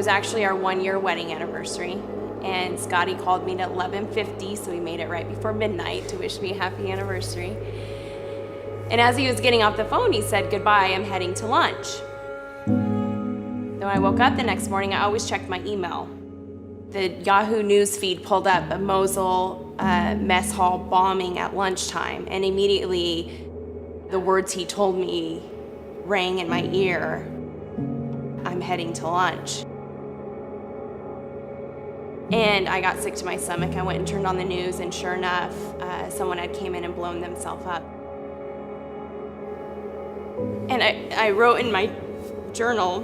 was actually our 1-year wedding anniversary, and Scotty called me at 11:50, so he made it right before midnight to wish me a happy anniversary. And as he was getting off the phone, he said, "Goodbye, I'm heading to lunch." When I woke up the next morning, I always checked my email. The Yahoo News feed pulled up a Mosul mess hall bombing at lunchtime, and immediately the words he told me rang in my ear. I'm heading to lunch. And I got sick to my stomach. I went and turned on the news, and sure enough, someone had came in and blown themselves up. And I wrote in my journal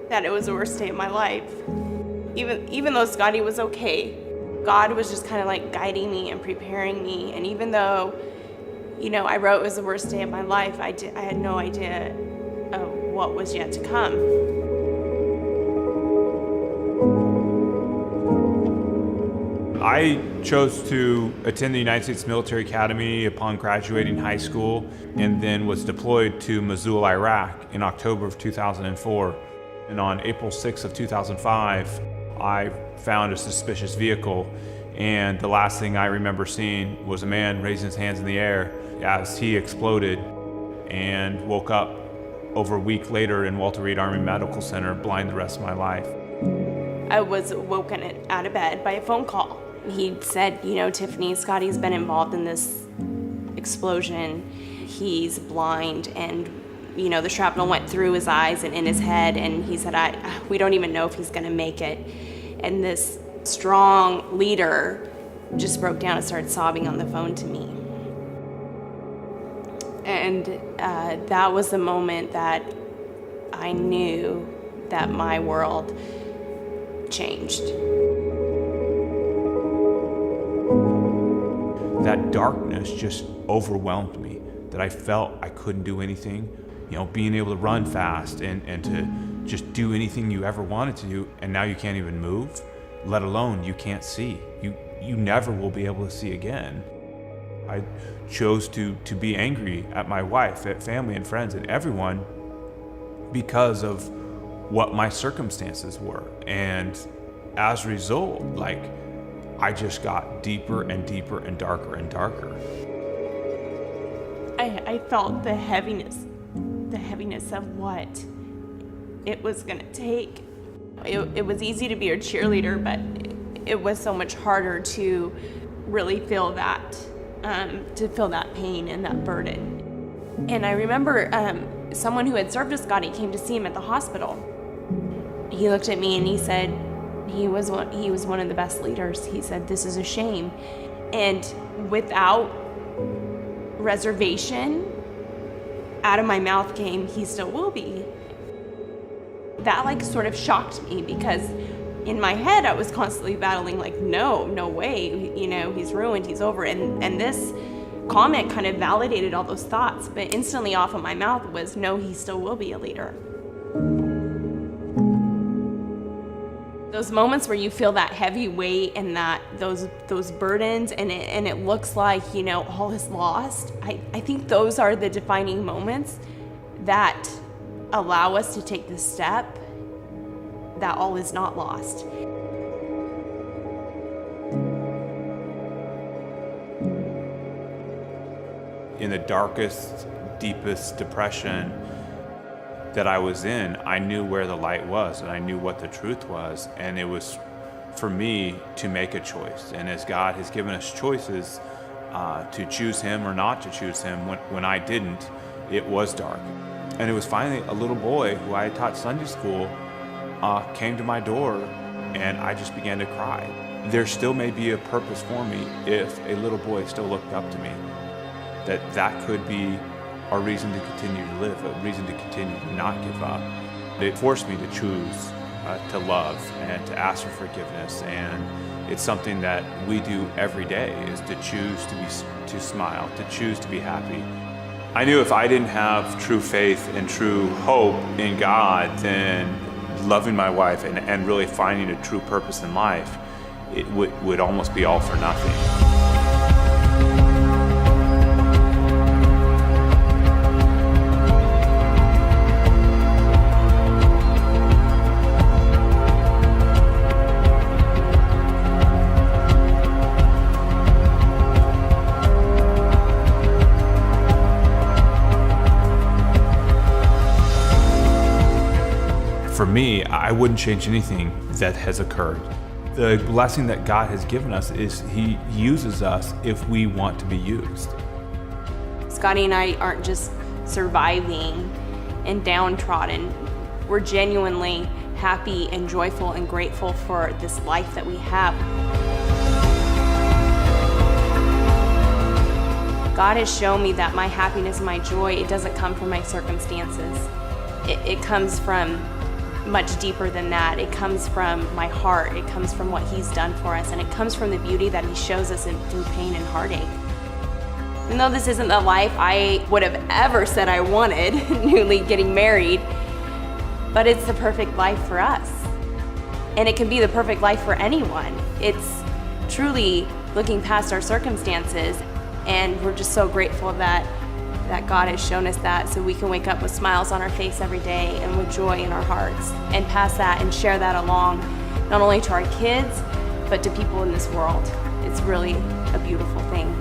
that it was the worst day of my life. Even though Scotty was okay, God was just kind of like guiding me and preparing me. And even though, I wrote it was the worst day of my life, I had no idea of what was yet to come. I chose to attend the United States Military Academy upon graduating high school, and then was deployed to Mosul, Iraq in October of 2004. And on April 6th of 2005, I found a suspicious vehicle, and the last thing I remember seeing was a man raising his hands in the air as he exploded, and woke up over a week later in Walter Reed Army Medical Center, blind the rest of my life. I was woken out of bed by a phone call. He said, Tiffany, Scotty's been involved in this explosion. He's blind, and the shrapnel went through his eyes and in his head, and he said, we don't even know if he's gonna make it. And this strong leader just broke down and started sobbing on the phone to me. And that was the moment that I knew that my world changed. That darkness just overwhelmed me, that I felt I couldn't do anything. Being able to run fast and to just do anything you ever wanted to do, and now you can't even move, let alone you can't see. You never will be able to see again. I chose to be angry at my wife, at family and friends and everyone because of what my circumstances were. And as a result, I just got deeper and deeper and darker and darker. I felt the heaviness of what it was gonna take. It was easy to be a cheerleader, but it was so much harder to really feel that pain and that burden. And I remember someone who had served with Scotty came to see him at the hospital. He looked at me and he said, he was one of the best leaders. He said, "This is a shame." And without reservation, out of my mouth came, "He still will be." That sort of shocked me, because in my head I was constantly battling no way, he's ruined, he's over. And this comment kind of validated all those thoughts, but instantly off of my mouth was, "No, he still will be a leader." Those moments where you feel that heavy weight and that those burdens, and it looks like all is lost. I think those are the defining moments that allow us to take the step that all is not lost. In the darkest, deepest depression that I was in, I knew where the light was, and I knew what the truth was, and it was for me to make a choice. And as God has given us choices to choose Him or not to choose Him, when I didn't, it was dark. And it was finally a little boy who I had taught Sunday school came to my door, and I just began to cry. There still may be a purpose for me if a little boy still looked up to me, that could be a reason to continue to live, a reason to continue to not give up. It forced me to choose to love and to ask for forgiveness, and it's something that we do every day, is to choose to smile, to choose to be happy. I knew if I didn't have true faith and true hope in God, then loving my wife and really finding a true purpose in life, it would almost be all for nothing. me, I wouldn't change anything that has occurred. The blessing that God has given us is He uses us if we want to be used. Scotty and I aren't just surviving and downtrodden. We're genuinely happy and joyful and grateful for this life that we have. God has shown me that my happiness, my joy, it doesn't come from my circumstances. It comes from much deeper than that. It comes from my heart. It comes from what He's done for us, and it comes from the beauty that He shows us through pain and heartache. Even though this isn't the life I would have ever said I wanted, newly getting married, but it's the perfect life for us. And it can be the perfect life for anyone. It's truly looking past our circumstances, and we're just so grateful that God has shown us that, so we can wake up with smiles on our face every day and with joy in our hearts, and pass that and share that along, not only to our kids, but to people in this world. It's really a beautiful thing.